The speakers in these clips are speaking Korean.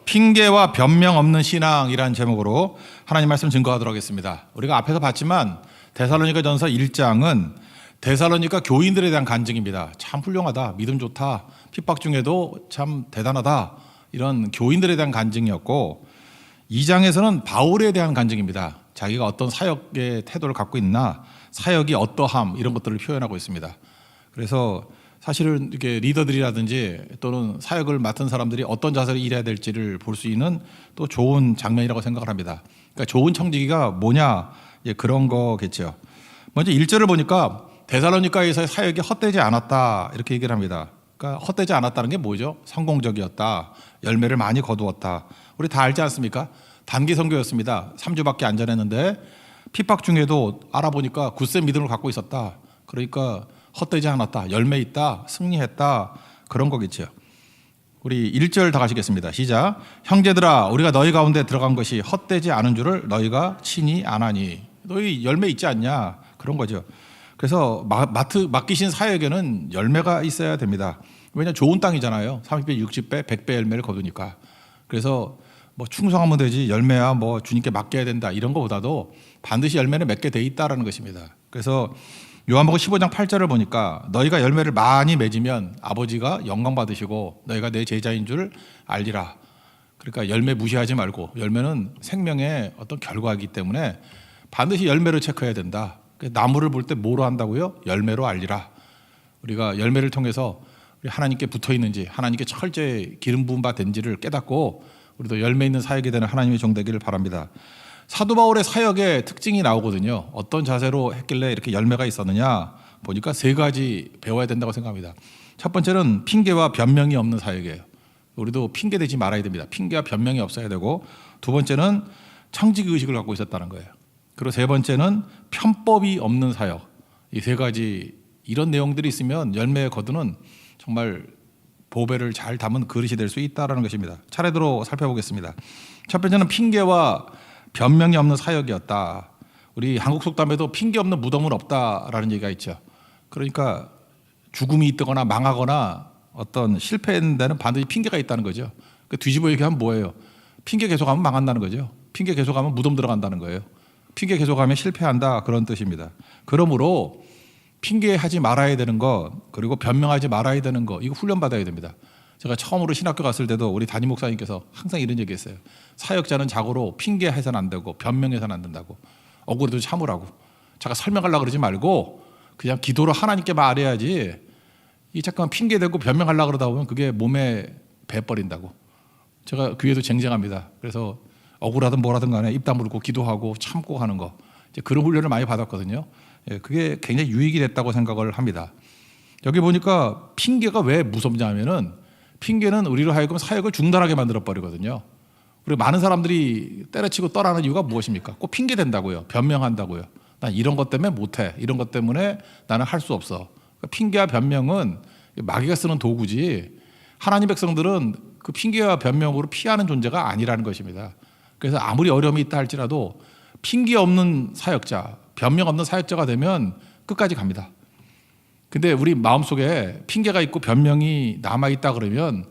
핑계와 변명 없는 신앙이라는 제목으로 하나님 말씀 증거하도록 하겠습니다. 우리가 앞에서 봤지만 데살로니가전서 1장은 데살로니가 교인들에 대한 간증입니다. 참 훌륭하다, 믿음 좋다, 핍박 중에도 참 대단하다, 이런 교인들에 대한 간증이었고, 2장에서는 바울에 대한 간증입니다. 자기가 어떤 사역의 태도를 갖고 있나, 사역이 어떠함, 이런 것들을 표현하고 있습니다. 그래서 사실은 이렇게 리더들이라든지 또는 사역을 맡은 사람들이 어떤 자세로 일해야 될지를 볼 수 있는 또 좋은 장면이라고 생각을 합니다. 그러니까 좋은 청지기가 뭐냐, 그런 거겠죠. 먼저 1절을 보니까 데살로니가에서의 사역이 헛되지 않았다, 이렇게 얘기를 합니다. 그러니까 헛되지 않았다는 게 뭐죠? 성공적이었다, 열매를 많이 거두었다. 우리 다 알지 않습니까? 단기 선교였습니다. 3주밖에 안 전했는데 핍박 중에도 알아보니까 굳센 믿음을 갖고 있었다. 그러니까 헛되지 않았다, 열매 있다, 승리했다, 그런 거겠죠. 우리 1절 다 가시겠습니다. 시작. 형제들아, 우리가 너희 가운데 들어간 것이 헛되지 않은 줄을 너희가 친히 아나니. 너희 열매 있지 않냐, 그런 거죠. 그래서 맡기신 사역에는 열매가 있어야 됩니다. 왜냐하면 좋은 땅이잖아요. 30배, 60배, 100배 열매를 거두니까. 그래서 뭐 충성하면 되지, 열매야 뭐 주님께 맡겨야 된다, 이런 것보다도 반드시 열매는 맺게 돼 있다라는 것입니다. 그래서 요한복음 15장 8절을 보니까 너희가 열매를 많이 맺으면 아버지가 영광 받으시고 너희가 내 제자인 줄 알리라. 그러니까 열매 무시하지 말고, 열매는 생명의 어떤 결과이기 때문에 반드시 열매를 체크해야 된다. 나무를 볼 때 뭐로 한다고요? 열매로 알리라. 우리가 열매를 통해서 하나님께 붙어 있는지, 하나님께 철저히 기름 부음 바 된지를 깨닫고 우리도 열매 있는 사역이 되는 하나님의 종 되기를 바랍니다. 사도 바울의 사역의 특징이 나오거든요. 어떤 자세로 했길래 이렇게 열매가 있었느냐 보니까 3가지 배워야 된다고 생각합니다. 첫 번째는 핑계와 변명이 없는 사역이에요. 우리도 핑계 대지 말아야 됩니다. 핑계와 변명이 없어야 되고, 두 번째는 청지기 의식을 갖고 있었다는 거예요. 그리고 세 번째는 편법이 없는 사역. 이 3가지, 이런 내용들이 있으면 열매의 거두는 정말 보배를 잘 담은 그릇이 될 수 있다는 것입니다. 차례대로 살펴보겠습니다. 첫 번째는 핑계와 변명이 없는 사역이었다. 우리 한국 속담에도 핑계 없는 무덤은 없다라는 얘기가 있죠. 그러니까 죽음이 있거나 망하거나 어떤 실패한 데는 반드시 핑계가 있다는 거죠. 뒤집어 얘기하면 뭐예요? 핑계 계속하면 망한다는 거죠. 핑계 계속하면 무덤 들어간다는 거예요. 핑계 계속하면 실패한다, 그런 뜻입니다. 그러므로 핑계하지 말아야 되는 것, 그리고 변명하지 말아야 되는 것, 이거 훈련받아야 됩니다. 제가 처음으로 신학교 갔을 때도 우리 담임 목사님께서 항상 이런 얘기했어요. 사역자는 자고로 핑계해서는 안 되고 변명해서는 안 된다고. 억울해도 참으라고. 제가 설명하려고 그러지 말고 그냥 기도로 하나님께 말해야지, 이 잠깐 핑계대고 변명하려고 그러다 보면 그게 몸에 배버린다고. 제가 귀에도 쟁쟁합니다. 그래서 억울하든 뭐라든 간에 입 다물고 기도하고 참고 하는 거, 이제 그런 훈련을 많이 받았거든요. 그게 굉장히 유익이 됐다고 생각을 합니다. 여기 보니까 핑계가 왜 무섭냐면은, 핑계는 우리로 하여금 사역을 중단하게 만들어버리거든요. 그리고 많은 사람들이 때려치고 떠나는 이유가 무엇입니까? 꼭 핑계 댄다고요. 변명한다고요. 난 이런 것 때문에 못해. 이런 것 때문에 나는 할 수 없어. 그러니까 핑계와 변명은 마귀가 쓰는 도구지, 하나님 백성들은 그 핑계와 변명으로 피하는 존재가 아니라는 것입니다. 그래서 아무리 어려움이 있다 할지라도 핑계 없는 사역자, 변명 없는 사역자가 되면 끝까지 갑니다. 근데 우리 마음속에 핑계가 있고 변명이 남아있다 그러면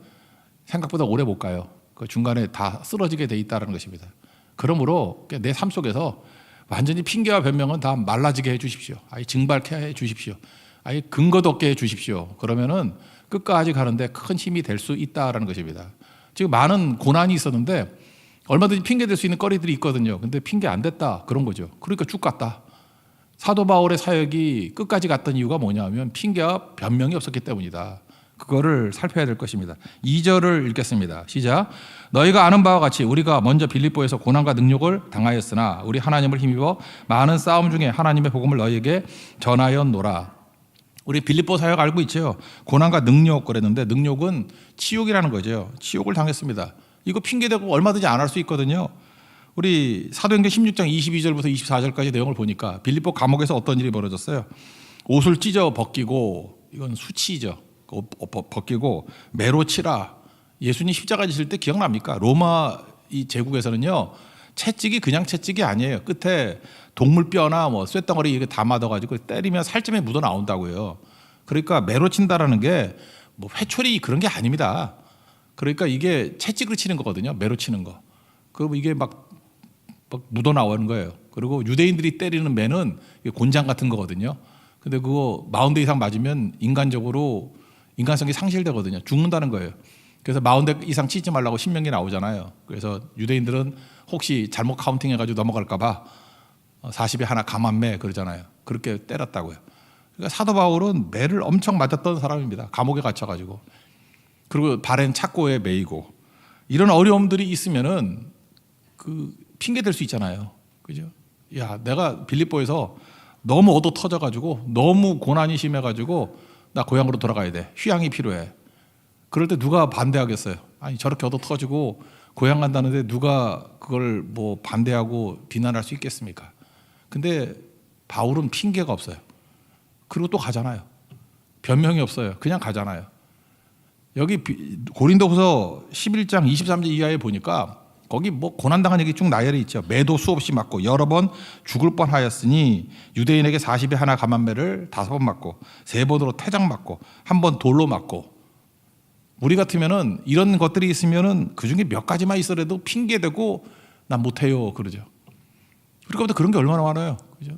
생각보다 오래 못 가요. 그 중간에 다 쓰러지게 돼 있다는 것입니다. 그러므로 내 삶 속에서 완전히 핑계와 변명은 다 말라지게 해 주십시오. 아예 증발케 해 주십시오. 아예 근거도 없게 해 주십시오. 그러면은 끝까지 가는데 큰 힘이 될 수 있다는 것입니다. 지금 많은 고난이 있었는데 얼마든지 핑계 댈 수 있는 거리들이 있거든요. 근데 핑계 안 됐다, 그런 거죠. 그러니까 쭉 갔다. 사도 바울의 사역이 끝까지 갔던 이유가 뭐냐면 핑계와 변명이 없었기 때문이다. 그거를 살펴야 될 것입니다. 2절을 읽겠습니다. 시작. 너희가 아는 바와 같이 우리가 먼저 빌립보에서 고난과 능력을 당하였으나 우리 하나님을 힘입어 많은 싸움 중에 하나님의 복음을 너희에게 전하였노라. 우리 빌립보 사역 알고 있죠? 고난과 능력 그랬는데, 능력은 치욕이라는 거죠. 치욕을 당했습니다. 이거 핑계대고 얼마든지 안 할 수 있거든요. 우리 사도행전 16장 22절부터 24절까지 내용을 보니까 빌립보 감옥에서 어떤 일이 벌어졌어요? 옷을 찢어 벗기고, 이건 수치죠. 벗기고 매로 치라. 예수님 십자가 지실 때 기억납니까? 로마 이 제국에서는요, 채찍이 그냥 채찍이 아니에요. 끝에 동물뼈나 뭐 쇳덩어리 이렇게 담아둬가지고 때리면 살점에 묻어 나온다고요. 그러니까 매로 친다라는 게 뭐 회초리 그런 게 아닙니다. 그러니까 이게 채찍을 치는 거거든요. 매로 치는 거. 그리고 이게 막 묻어 나오는 거예요. 그리고 유대인들이 때리는 매는 곤장 같은 거거든요. 근데 그거 40대 이상 맞으면 인간적으로 인간성이 상실되거든요. 죽는다는 거예요. 그래서 40대 이상 치지 말라고 신명기 나오잖아요. 그래서 유대인들은 혹시 잘못 카운팅 해가지고 넘어갈까 봐 40에 하나 감한매 그러잖아요. 그렇게 때렸다고요. 그러니까 사도 바울은 매를 엄청 맞았던 사람입니다. 감옥에 갇혀가지고. 그리고 발엔 착고에 매이고 이런 어려움들이 있으면은 그 핑계 댈 수 있잖아요. 그죠? 야, 내가 빌립보에서 너무 얻어 터져가지고 너무 고난이 심해가지고 나 고향으로 돌아가야 돼. 휴양이 필요해. 그럴 때 누가 반대하겠어요? 아니 저렇게 얻어 터지고 고향 간다는데 누가 그걸 뭐 반대하고 비난할 수 있겠습니까? 근데 바울은 핑계가 없어요. 그리고 또 가잖아요. 변명이 없어요. 그냥 가잖아요. 여기 고린도후서 11장 23절 이하에 보니까 거기 뭐 고난당한 얘기 쭉 나열이 있죠. 매도 수없이 맞고 여러 번 죽을 뻔하였으니 유대인에게 40에 하나 감한 매를 5번 맞고 3번으로 태장 맞고 1번 돌로 맞고. 우리 같으면은 이런 것들이 있으면은 그 중에 몇 가지만 있어도 핑계대고 난 못해요 그러죠. 그러니까 그런 게 얼마나 많아요. 그죠?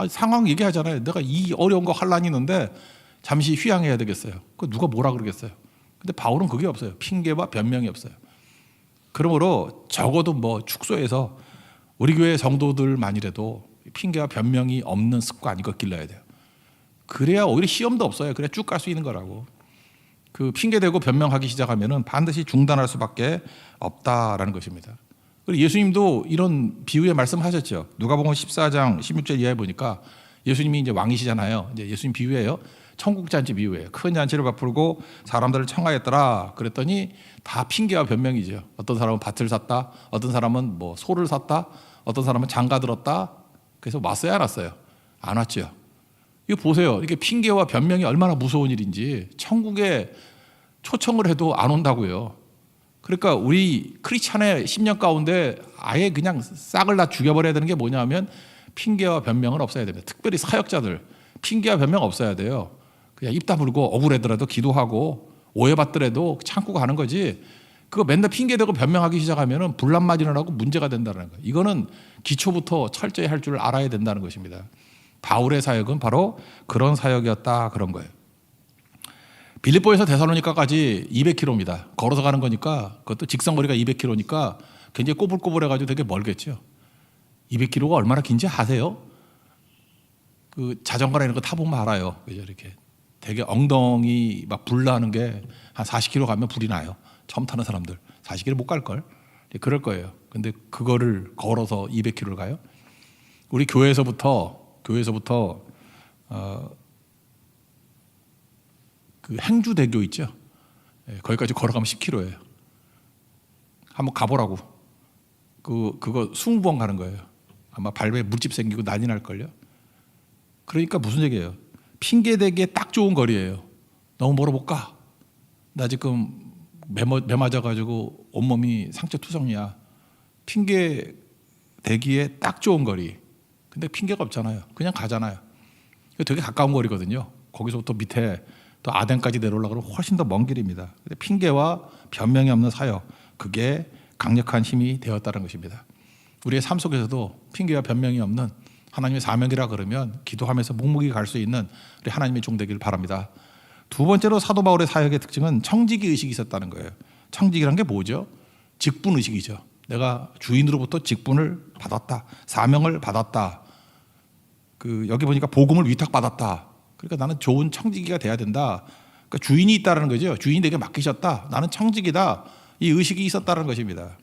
상황 얘기하잖아요. 내가 이 어려운 거 환란이 있는데 잠시 휴양해야 되겠어요. 그 누가 뭐라 그러겠어요. 근데 바울은 그게 없어요. 핑계와 변명이 없어요. 그러므로 적어도 뭐 축소해서 우리 교회 성도들만이라도 핑계와 변명이 없는 습관 이거 길러야 돼요. 그래야 오히려 시험도 없어요. 그래야 쭉 갈 수 있는 거라고. 그 핑계대고 변명하기 시작하면은 반드시 중단할 수밖에 없다라는 것입니다. 그리고 예수님도 이런 비유의 말씀하셨죠. 누가복음 14장 16절 이하에 보니까 예수님이 이제 왕이시잖아요. 이제 예수님 비유예요. 천국 잔치 비유예요. 큰 잔치를 베풀고 사람들을 청하였더라. 그랬더니 다 핑계와 변명이죠. 어떤 사람은 밭을 샀다. 어떤 사람은 뭐 소를 샀다. 어떤 사람은 장가 들었다. 그래서 왔어요, 안 왔어요? 안 왔죠. 이거 보세요. 이게 핑계와 변명이 얼마나 무서운 일인지. 천국에 초청을 해도 안 온다고요. 그러니까 우리 크리스찬의 10년 가운데 아예 그냥 싹을 다 죽여버려야 되는 게 뭐냐면 핑계와 변명은 없어야 됩니다. 특별히 사역자들 핑계와 변명 없어야 돼요. 그냥 입 다물고 억울하더라도 기도하고 오해받더라도 참고 가는 거지. 그거 맨날 핑계대고 변명하기 시작하면 분란맞이를 하고 문제가 된다는 거예요. 이거는 기초부터 철저히 할 줄 알아야 된다는 것입니다. 바울의 사역은 바로 그런 사역이었다 그런 거예요. 빌립보에서 데살로니가까지 200km입니다. 걸어서 가는 거니까 그것도 직선거리가 200km니까 굉장히 꼬불꼬불해가지고 되게 멀겠죠. 200km가 얼마나 긴지 아세요? 그 자전거나 이런 거 타보면 알아요. 그죠? 이렇게 되게 엉덩이 막 불 나는 게 한 40km 가면 불이 나요. 처음 타는 사람들 40km 못 갈 걸. 그럴 거예요. 근데 그거를 걸어서 200km를 가요. 우리 교회에서부터 그 행주대교 있죠. 거기까지 걸어가면 10km예요. 한번 가보라고. 그거 20번 가는 거예요. 아마 발에 물집 생기고 난리 날 걸요. 그러니까 무슨 얘기예요? 핑계대기에 딱 좋은 거리예요. 너무 멀어 못 가. 나 지금 매 맞아가지고 온몸이 상처투성이야. 핑계대기에 딱 좋은 거리. 근데 핑계가 없잖아요. 그냥 가잖아요. 되게 가까운 거리거든요. 거기서부터 밑에 또 아덴까지 내려오려고 하면 훨씬 더 먼 길입니다. 근데 핑계와 변명이 없는 사역, 그게 강력한 힘이 되었다는 것입니다. 우리의 삶 속에서도 핑계와 변명이 없는 하나님의 사명이라 그러면 기도하면서 묵묵히 갈 수 있는 우리 하나님의 종 되기를 바랍니다. 두 번째로 사도 바울의 사역의 특징은 청지기 의식이 있었다는 거예요. 청지기란 게 뭐죠? 직분 의식이죠. 내가 주인으로부터 직분을 받았다. 사명을 받았다. 여기 보니까 복음을 위탁받았다. 그러니까 나는 좋은 청지기가 돼야 된다. 그러니까 주인이 있다는 거죠. 주인이 내게 맡기셨다. 나는 청지기다. 이 의식이 있었다는 것입니다.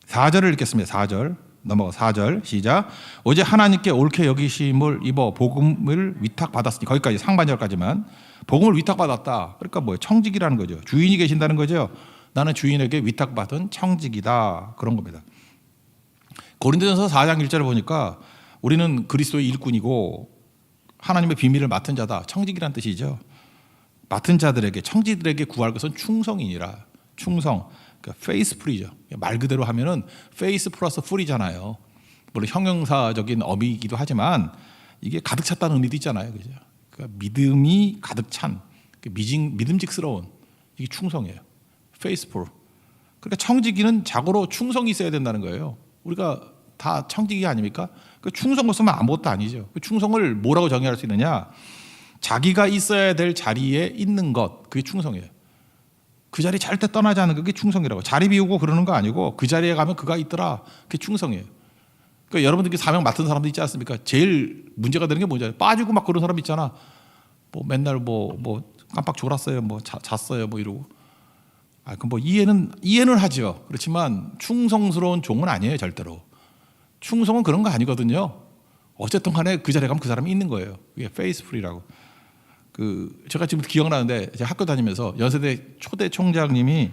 4절을 읽겠습니다. 4절 넘어가 4절 시작. 오직 하나님께 옳게 여기심을 입어 복음을 위탁받았으니 거기까지 상반절까지만 복음을 위탁받았다. 그러니까 뭐예요? 청지기라는 거죠. 주인이 계신다는 거죠. 나는 주인에게 위탁받은 청지기다. 그런 겁니다. 고린도전서 4장 1절을 보니까 우리는 그리스도의 일꾼이고 하나님의 비밀을 맡은 자다. 청지기란 뜻이죠. 맡은 자들에게 청지들에게 구할 것은 충성이니라. 충성. 그러니까 faithful이죠. 말 그대로 하면은 faith 플러스 ful이잖아요. 물론 형용사적인 어미이기도 하지만 이게 가득 찼다는 의미도 있잖아요. 그죠? 그러니까 믿음이 가득 찬 믿음직스러운 이게 충성이에요. faithful. 그러니까 청지기는 자고로 충성이 있어야 된다는 거예요. 우리가 다 청지기 아닙니까? 그 충성 없으면 아무것도 아니죠. 그 충성을 뭐라고 정의할 수 있느냐? 자기가 있어야 될 자리에 있는 것, 그게 충성이에요. 그 자리 절대 떠나지 않는 게 충성이라고. 자리 비우고 그러는 거 아니고 그 자리에 가면 그가 있더라. 그게 충성이에요. 그러니까 여러분들께 사명 맡은 사람도 있지 않습니까? 제일 문제가 되는 게 뭐냐? 빠지고 막 그런 사람 있잖아. 뭐 맨날 뭐 깜빡 졸았어요. 뭐 잤어요. 뭐 이러고. 그럼 뭐 이해는 하죠. 그렇지만 충성스러운 종은 아니에요, 절대로. 충성은 그런 거 아니거든요. 어쨌든 간에 그 자리에 가면 그 사람이 있는 거예요. 이게 페이스풀이라고. 제가 지금 기억나는데 제가 학교 다니면서 연세대 초대 총장님이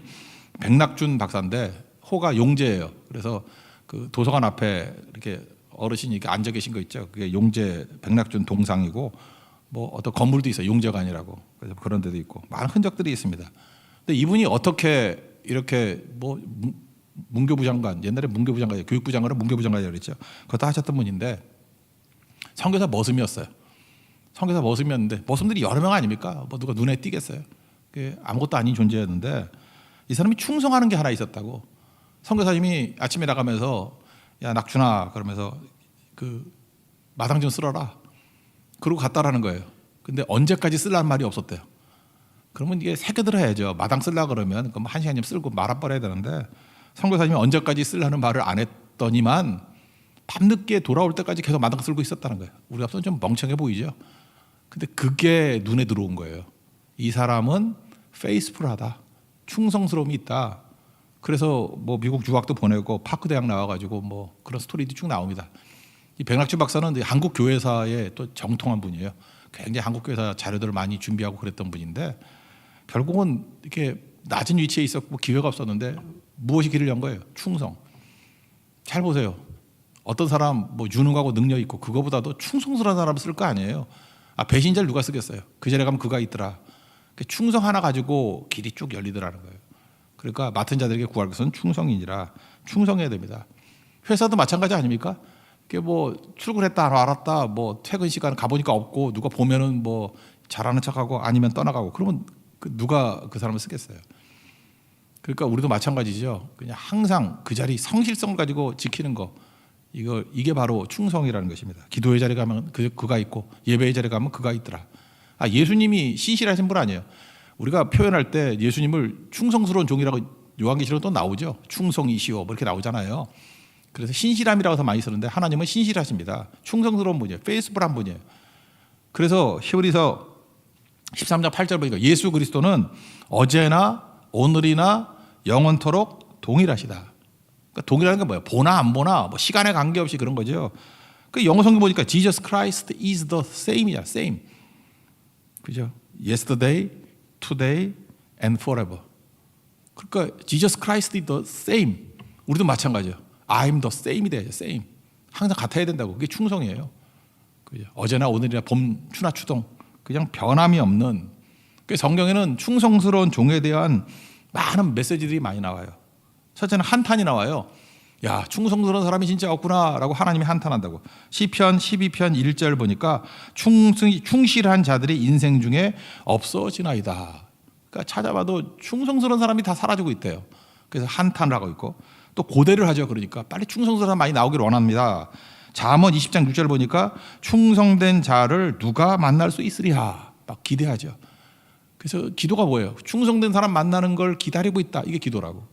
백낙준 박사인데 호가 용재예요. 그래서 그 도서관 앞에 이렇게 어르신이 이렇게 앉아 계신 거 있죠. 그게 용재 백낙준 동상이고 뭐 어떤 건물도 있어요. 용재관이라고. 그래서 그런 데도 있고 많은 흔적들이 있습니다. 근데 이분이 어떻게 이렇게 뭐 문교부 장관, 옛날에 문교부 장관, 교육부 장관은 문교부 장관이라고 그랬죠. 그것도 하셨던 분인데 선교사 머슴이었어요. 선교사 머슴이었는데 머슴들이 여러 명 아닙니까? 뭐 누가 눈에 띄겠어요. 아무것도 아닌 존재였는데 이 사람이 충성하는 게 하나 있었다고. 선교사님이 아침에 나가면서 야 낙준아 그러면서 그 마당 좀 쓸어라. 그러고 갔다라는 거예요. 근데 언제까지 쓸라는 말이 없었대요. 그러면 이게 새겨들어야죠. 마당 쓸라 그러면 그럼 1시간쯤 쓸고 말아버려야 되는데 선교사님이 언제까지 쓸라는 말을 안 했더니만 밤늦게 돌아올 때까지 계속 마당 쓸고 있었다는 거예요. 우리가 보면 좀 멍청해 보이죠. 근데 그게 눈에 들어온 거예요. 이 사람은 페이스풀하다. 충성스러움이 있다. 그래서 뭐 미국 유학도 보내고 파크 대학 나와가지고 뭐 그런 스토리도 쭉 나옵니다. 이 백낙준 박사는 한국 교회사의 또 정통한 분이에요. 굉장히 한국 교회사 자료들을 많이 준비하고 그랬던 분인데 결국은 이렇게 낮은 위치에 있었고 기회가 없었는데 무엇이 길을 연 거예요? 충성. 잘 보세요. 어떤 사람 뭐 유능하고 능력 있고 그거보다도 충성스러운 사람을 쓸 거 아니에요. 배신자를 누가 쓰겠어요? 그 자리에 가면 그가 있더라. 충성 하나 가지고 길이 쭉 열리더라는 거예요. 그러니까 맡은 자들에게 구할 것은 충성이니라. 충성해야 됩니다. 회사도 마찬가지 아닙니까? 뭐 출근했다 알았다 뭐 퇴근 시간 가보니까 없고 누가 보면은 뭐 잘하는 척하고 아니면 떠나가고 그러면 누가 그 사람을 쓰겠어요? 그러니까 우리도 마찬가지죠. 그냥 항상 그 자리 성실성을 가지고 지키는 거 이게 바로 충성이라는 것입니다. 기도의 자리에 가면 그가 있고 예배의 자리에 가면 그가 있더라. 예수님이 신실하신 분 아니에요. 우리가 표현할 때 예수님을 충성스러운 종이라고 요한계시록에 또 나오죠. 충성이시오 뭐 이렇게 나오잖아요. 그래서 신실함이라고 해서 많이 쓰는데 하나님은 신실하십니다. 충성스러운 분이에요. 페이스풀한 분이에요. 그래서 히브리서 13장 8절 보니까 예수 그리스도는 어제나 오늘이나 영원토록 동일하시다. 그러니까 동일하는 게 뭐예요? 보나 안 보나 뭐 시간에 관계없이 그런 거죠. 그 영어 성경 보니까 Jesus Christ is the same이야. same. 그죠? Yesterday, today and forever. 그러니까 Jesus Christ is the same. 우리도 마찬가지예요. I'm the same이 돼야죠. same. 항상 같아야 된다고. 그게 충성이에요. 그죠? 어제나 오늘이나 봄, 추나 추동. 그냥 변함이 없는. 그 성경에는 충성스러운 종에 대한 많은 메시지들이 많이 나와요. 첫째는 한탄이 나와요. 야, 충성스러운 사람이 진짜 없구나라고 하나님이 한탄한다고. 시편 12편 1절 보니까 충실한 자들이 인생 중에 없어지나이다. 그러니까 찾아봐도 충성스러운 사람이 다 사라지고 있대요. 그래서 한탄을 하고 있고 또 고대를 하죠. 그러니까 빨리 충성스러운 사람 많이 나오기를 원합니다. 잠언 20장 6절 보니까 충성된 자를 누가 만날 수 있으리야. 막 기대하죠. 그래서 기도가 뭐예요? 충성된 사람 만나는 걸 기다리고 있다. 이게 기도라고.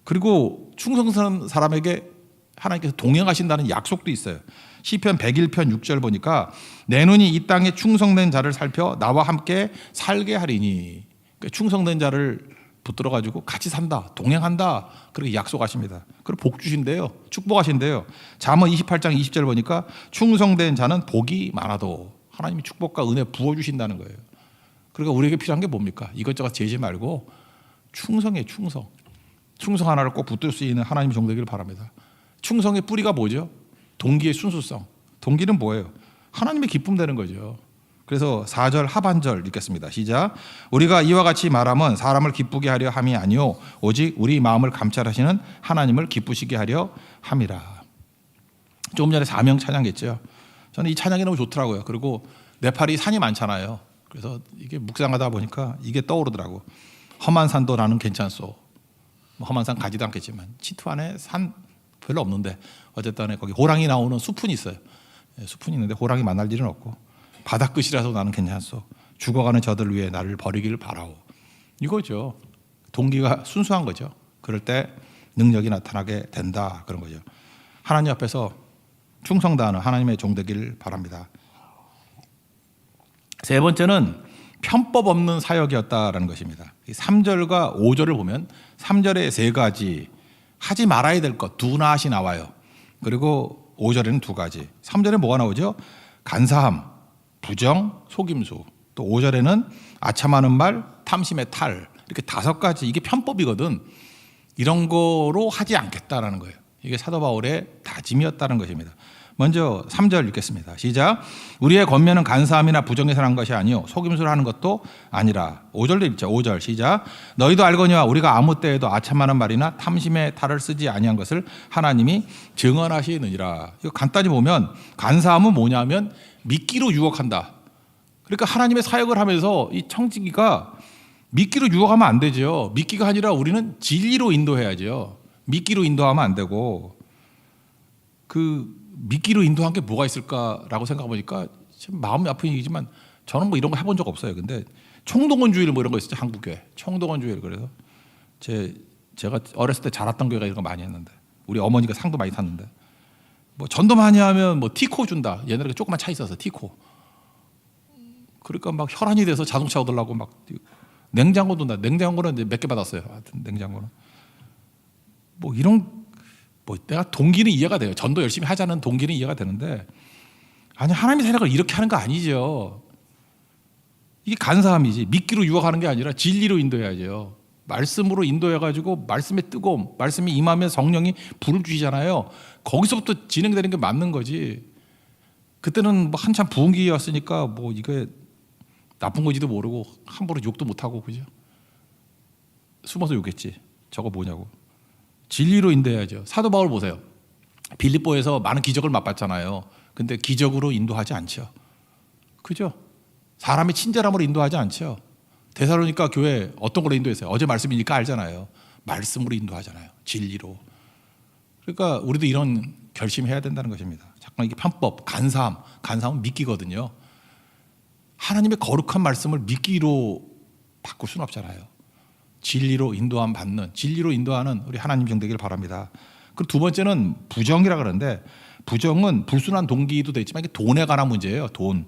그리고 충성스러운 사람에게 하나님께서 동행하신다는 약속도 있어요. 시편 101편 6절 보니까 내 눈이 이 땅에 충성된 자를 살펴 나와 함께 살게 하리니. 그러니까 충성된 자를 붙들어 가지고 같이 산다, 동행한다. 그렇게 약속하십니다. 그리고 복 주신대요. 축복하신대요. 잠언 28장 20절 보니까 충성된 자는 복이 많아도 하나님이 축복과 은혜 부어 주신다는 거예요. 그러니까 우리에게 필요한 게 뭡니까? 이것저것 재지 말고 충성이에요. 충성 하나를 꼭 붙들 수 있는 하나님의 종 되기를 바랍니다. 충성의 뿌리가 뭐죠? 동기의 순수성. 동기는 뭐예요? 하나님의 기쁨 되는 거죠. 그래서 4절 하반절 읽겠습니다. 시작. 우리가 이와 같이 말하면 사람을 기쁘게 하려 함이 아니요 오직 우리 마음을 감찰하시는 하나님을 기쁘시게 하려 함이라. 조금 전에 사명 찬양했죠. 저는 이 찬양이 너무 좋더라고요. 그리고 네팔이 산이 많잖아요. 그래서 이게 묵상하다 보니까 이게 떠오르더라고. 험한 산도 나는 괜찮소. 뭐 험한 산 가지도 않겠지만 치투 안에 산 별로 없는데 어쨌든 안에 거기 호랑이 나오는 숲은 있어요. 숲은 있는데 호랑이 만날 일은 없고 바다 끝이라서 나는 괜찮소. 죽어가는 저들 위해 나를 버리기를 바라오. 이거죠. 동기가 순수한 거죠. 그럴 때 능력이 나타나게 된다 그런 거죠. 하나님 앞에서 충성 다하는 하나님의 종 되기를 바랍니다. 세 번째는 편법 없는 사역이었다라는 것입니다. 3절과 5절을 보면 3절에 세 가지 하지 말아야 될 것 두 낫이 나와요. 그리고 5절에는 두 가지. 3절에 뭐가 나오죠? 간사함, 부정, 속임수. 또 5절에는 아첨하는 말, 탐심의 탈. 이렇게 5가지. 이게 편법이거든. 이런 거로 하지 않겠다라는 거예요. 이게 사도 바울의 다짐이었다는 것입니다. 먼저 3절 읽겠습니다. 시작. 우리의 권면은 간사함이나 부정에서 난 것이 아니요 속임수를 하는 것도 아니라. 5절도 읽죠. 5절 시작. 너희도 알거니와 우리가 아무 때에도 아첨하는 말이나 탐심의 탈을 쓰지 아니한 것을 하나님이 증언하시느니라. 이거 간단히 보면 간사함은 뭐냐면 미끼로 유혹한다. 그러니까 하나님의 사역을 하면서 이 청지기가 미끼로 유혹하면 안 되죠. 미끼가 아니라 우리는 진리로 인도해야죠. 미끼로 인도하면 안 되고 그 미끼로 인도한 게 뭐가 있을까라고 생각해 보니까 참 마음이 아픈 얘기지만 저는 뭐 이런 거 해본 적 없어요. 근데 총동원주의를 뭐 이런 거 있었죠. 한국교회 총동원주의를. 그래서 제가 어렸을 때 자랐던 교회가 이런 거 많이 했는데 우리 어머니가 상도 많이 탔는데 뭐 전도 많이 하면 뭐 티코 준다. 옛날에 조그만 차 있어서 티코. 그러니까 막 혈안이 돼서 자동차 얻으려고 막 냉장고도 냉장고는 몇 개 받았어요. 하여튼 냉장고는 뭐 이런 뭐 내가 동기는 이해가 돼요. 전도 열심히 하자는 동기는 이해가 되는데 아니 하나님의 사역을 이렇게 하는 거 아니죠. 이게 간사함이지. 미끼로 유혹하는 게 아니라 진리로 인도해야죠. 말씀으로 인도해가지고 말씀에 뜨거움, 말씀이 임하면 성령이 불을 주시잖아요. 거기서부터 진행되는 게 맞는 거지. 그때는 뭐 한참 부흥기였으니까 뭐 이게 나쁜 건지도 모르고 함부로 욕도 못하고 그죠. 숨어서 욕했지. 저거 뭐냐고. 진리로 인도해야죠. 사도 바울 보세요. 빌립보에서 많은 기적을 맛봤잖아요. 근데 기적으로 인도하지 않죠. 그죠? 사람의 친절함으로 인도하지 않죠. 데살로니가 교회 어떤 걸로 인도했어요? 어제 말씀이니까 알잖아요. 말씀으로 인도하잖아요. 진리로. 그러니까 우리도 이런 결심해야 된다는 것입니다. 잠깐 이게 편법, 간사함은 미끼거든요. 하나님의 거룩한 말씀을 미끼로 바꿀 수는 없잖아요. 진리로 인도함 받는, 진리로 인도하는 우리 하나님 종 되기를 바랍니다. 그리고 두 번째는 부정이라 그러는데 부정은 불순한 동기도 되지만 이게 돈에 관한 문제예요. 돈.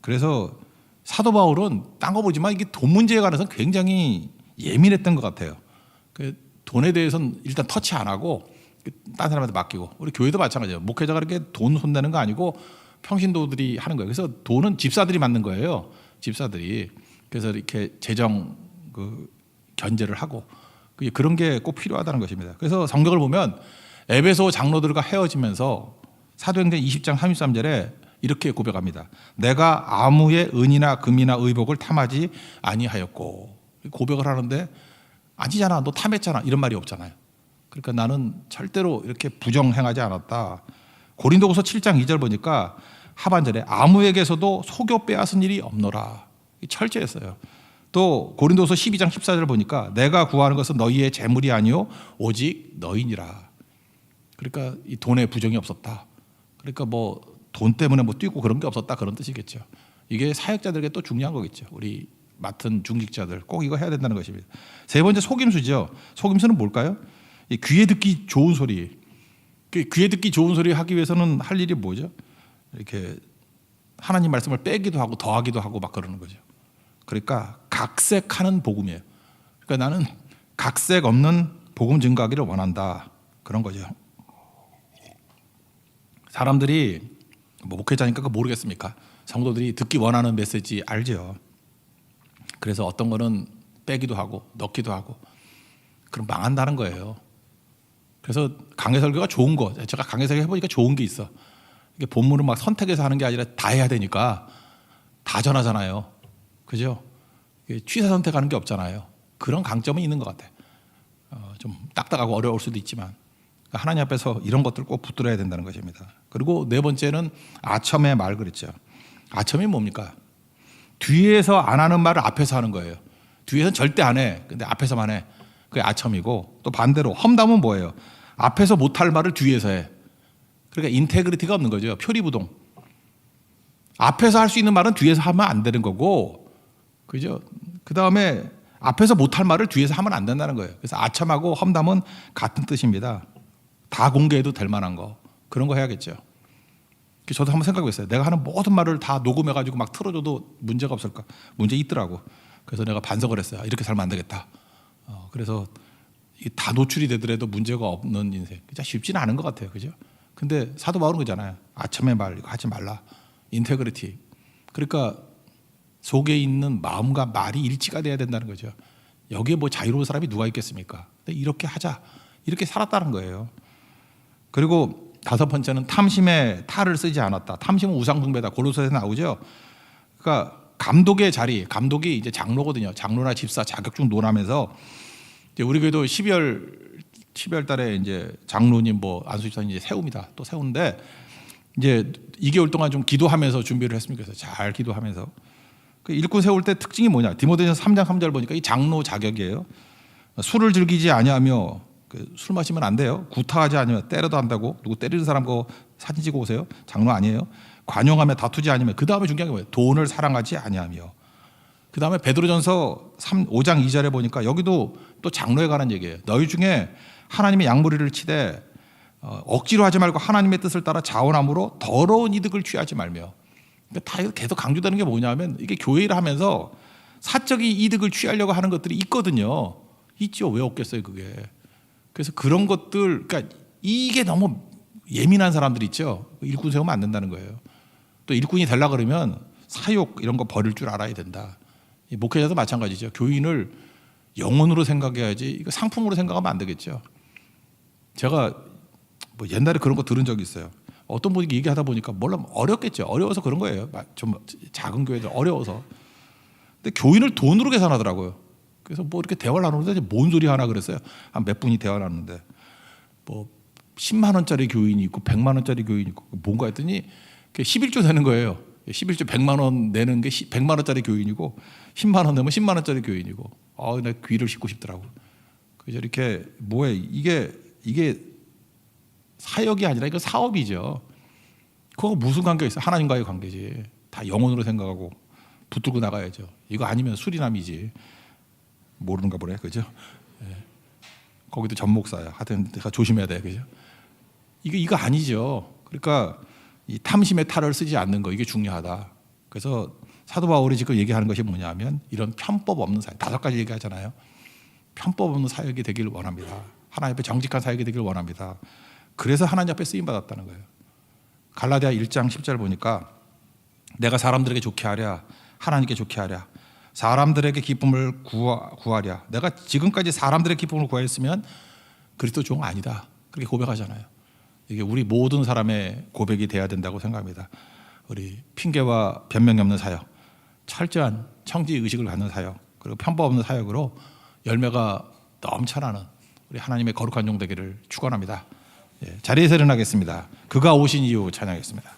그래서 사도 바울은 딴 거 보지만 이게 돈 문제에 관해서 굉장히 예민했던 것 같아요. 그 돈에 대해서는 일단 터치 안 하고 딴 사람한테 맡기고 우리 교회도 마찬가지예요. 목회자가 그렇게 돈 손대는 거 아니고 평신도들이 하는 거예요. 그래서 돈은 집사들이 맡는 거예요. 집사들이. 그래서 이렇게 재정 견제를 하고 그런 게 꼭 필요하다는 것입니다. 그래서 성경을 보면 에베소 장로들과 헤어지면서 사도행전 20장 33절에 이렇게 고백합니다. 내가 아무의 은이나 금이나 의복을 탐하지 아니하였고. 고백을 하는데 아니잖아, 너 탐했잖아, 이런 말이 없잖아요. 그러니까 나는 절대로 이렇게 부정행하지 않았다. 고린도후서 7장 2절 보니까 하반절에 아무에게서도 속여 빼앗은 일이 없노라. 철저했어요. 또 고린도서 12장 14절 보니까 내가 구하는 것은 너희의 재물이 아니요 오직 너희니라. 그러니까 이 돈에 부정이 없었다. 그러니까 뭐 돈 때문에 뭐 뛰고 그런 게 없었다 그런 뜻이겠죠. 이게 사역자들에게 또 중요한 거겠죠. 우리 맡은 중직자들 꼭 이거 해야 된다는 것입니다. 세 번째 속임수죠. 속임수는 뭘까요? 이 귀에 듣기 좋은 소리. 귀에 듣기 좋은 소리 하기 위해서는 할 일이 뭐죠? 이렇게 하나님 말씀을 빼기도 하고 더하기도 하고 막 그러는 거죠. 그러니까 각색하는 복음이에요. 그러니까 나는 각색 없는 복음 증거하기를 원한다. 그런 거죠. 사람들이 뭐 목회자니까 그거 모르겠습니까? 성도들이 듣기 원하는 메시지 알죠. 그래서 어떤 거는 빼기도 하고 넣기도 하고 그럼 망한다는 거예요. 그래서 강해 설교가 좋은 거. 제가 강해 설교 해보니까 좋은 게 있어. 이게 본문을 막 선택해서 하는 게 아니라 다 해야 되니까 다 전하잖아요. 그죠? 취사 선택하는 게 없잖아요. 그런 강점은 있는 것 같아요. 좀 딱딱하고 어려울 수도 있지만 하나님 앞에서 이런 것들 꼭 붙들어야 된다는 것입니다. 그리고 네 번째는 아첨의 말 그랬죠. 아첨이 뭡니까? 뒤에서 안 하는 말을 앞에서 하는 거예요. 뒤에서는 절대 안 해. 근데 앞에서만 해. 그게 아첨이고, 또 반대로 험담은 뭐예요? 앞에서 못할 말을 뒤에서 해. 그러니까 인테그리티가 없는 거죠. 표리부동. 앞에서 할 수 있는 말은 뒤에서 하면 안 되는 거고, 그죠? 그 다음에 앞에서 못할 말을 뒤에서 하면 안 된다는 거예요. 그래서 아첨하고 험담은 같은 뜻입니다. 다 공개해도 될 만한 거, 그런 거 해야겠죠. 저도 한번 생각해봤어요. 내가 하는 모든 말을 다 녹음해가지고 막 틀어줘도 문제가 없을까? 문제 있더라고. 그래서 내가 반성을 했어요. 이렇게 살면 안 되겠다. 그래서 다 노출이 되더라도 문제가 없는 인생. 진짜 쉽지는 않은 것 같아요. 그죠? 근데 사도 바울은 그잖아요. 아첨의 말 이거 하지 말라. 인테그리티. 그러니까 속에 있는 마음과 말이 일치가 돼야 된다는 거죠. 여기에 뭐 자유로운 사람이 누가 있겠습니까? 근데 이렇게 하자. 이렇게 살았다는 거예요. 그리고 다섯 번째는 탐심의 탈을 쓰지 않았다. 탐심은 우상숭배다. 골로새서에 나오죠. 그러니까 감독의 자리, 감독이 이제 장로거든요. 장로나 집사 자격증 논하면서 이제 우리 교회도 12월 달에 이제 장로님 뭐 안수 집사님 이제 세웁니다. 또 세우는데 이제 2개월 동안 좀 기도하면서 준비를 했습니다. 그래서 잘 기도하면서 그 일꾼 세울 때 특징이 뭐냐? 디모데전서 3장 3절 보니까 이 장로 자격이에요. 술을 즐기지 아니하며 술 마시면 안 돼요. 구타하지 않으면 때려도 한다고. 누구 때리는 사람 거 사진 찍어 오세요. 장로 아니에요. 관용하며 다투지 않으면. 그 다음에 중요한 게 뭐예요? 돈을 사랑하지 아니하며. 그 다음에 베드로전서 5장 2절에 보니까 여기도 또 장로에 관한 얘기예요. 너희 중에 하나님의 양무리를 치되 억지로 하지 말고 하나님의 뜻을 따라 자원함으로 더러운 이득을 취하지 말며. 그러니까 다 계속 강조되는 게 뭐냐면 이게 교회를 하면서 사적인 이득을 취하려고 하는 것들이 있거든요. 있죠. 왜 없겠어요, 그게. 그래서 그런 것들, 그러니까 이게 너무 예민한 사람들 있죠. 일꾼 세우면 안 된다는 거예요. 또 일꾼이 되려고 그러면 사욕 이런 거 버릴 줄 알아야 된다. 목회자도 마찬가지죠. 교인을 영혼으로 생각해야지 이거 상품으로 생각하면 안 되겠죠. 제가 뭐 옛날에 그런 거 들은 적이 있어요. 어떤 분이 얘기하다 보니까 몰라 어렵겠죠. 어려워서 그런 거예요. 좀 작은 교회들 어려워서. 근데 교인을 돈으로 계산하더라고요. 그래서 뭐 이렇게 대화를 나누는데 뭔 소리 하나 그랬어요. 한 몇 분이 대화를 나누는데 뭐 10만 원짜리 교인이 있고 100만 원짜리 교인이 있고 뭔가 했더니 11조 되는 거예요. 11조 100만 원 내는 게 100만 원짜리 교인이고 10만 원 내면 10만 원짜리 교인이고 내 귀를 씻고 싶더라고. 그래서 이렇게 뭐에 이게 사역이 아니라 이거 사업이죠. 그거 무슨 관계가 있어? 하나님과의 관계지. 다 영혼으로 생각하고 붙들고 나가야죠. 이거 아니면 수리남이지. 모르는가 보네, 그죠? 예. 거기도 전목사야. 하여튼 내가 조심해야 돼, 그죠? 이거 아니죠. 그러니까 이 탐심의 탈을 쓰지 않는 거 이게 중요하다. 그래서 사도 바울이 지금 얘기하는 것이 뭐냐면 이런 편법 없는 사역 5가지 얘기하잖아요. 편법 없는 사역이 되기를 원합니다. 하나님 앞에 정직한 사역이 되기를 원합니다. 그래서 하나님 앞에 쓰임 받았다는 거예요. 갈라디아 1장 10절 보니까 내가 사람들에게 좋게 하랴, 하나님께 좋게 하랴. 사람들에게 기쁨을 구하랴. 내가 지금까지 사람들의 기쁨을 구하였으면 그리스도 종 아니다. 그렇게 고백하잖아요. 이게 우리 모든 사람의 고백이 돼야 된다고 생각합니다. 우리 핑계와 변명이 없는 사역, 철저한 청지 의식을 갖는 사역, 그리고 편법 없는 사역으로 열매가 넘쳐나는 우리 하나님의 거룩한 종 되기를 축원합니다. 자리에서 일어나겠습니다. 그가 오신 이유 찬양하겠습니다.